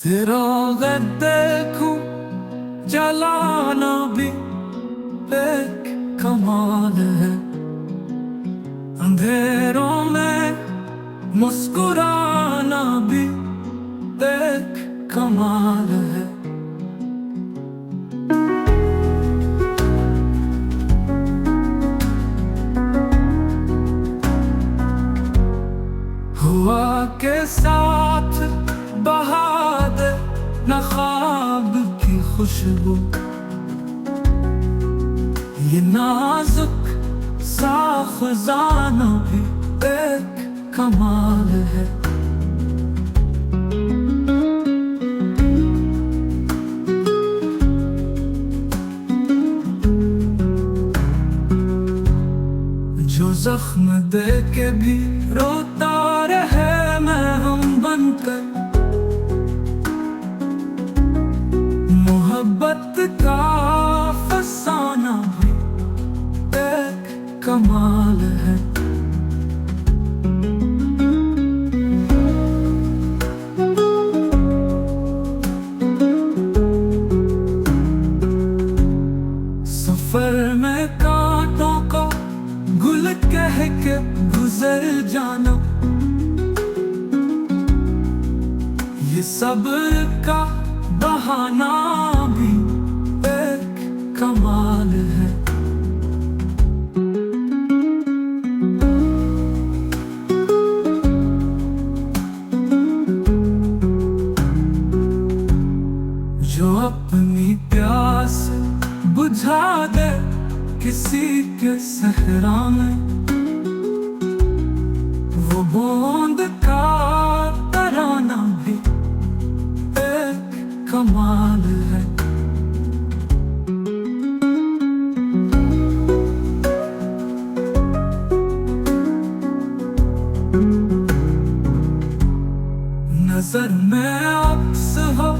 तेरा मैं देखूं जलाना भी एक कमाल है। अंधेरों में मुस्कुराना भी एक कमाल है। हुआ के साथ बहार न ख्वाब की खुशबू, ये नाजुक सा खजाना भी एक कमाल है। जो जख्म दे के भी रोता रहे मरहम बनकर, मोहब्बत का फसाना भी एक कमाल है। सफर में कांटों को गुल कह के गुजर जाना, ये सब्र का बहाना भी एक कमाल है। जो अपनी प्यास बुझा दे किसी के सहरा में, वो बूंद का तराना भी एक कमाल है। नजर में अक्स हो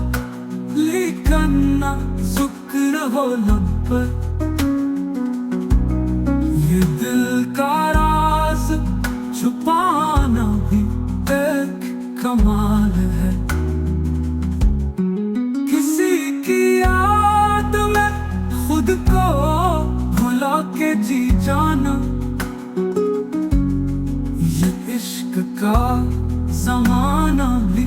लेकिन नाजुक रहो लब पर, ये दिल का राज छुपाना भी एक कमाल है। किसी की याद में खुद को भुला के जी जाना, ये इश्क का ज़माना भी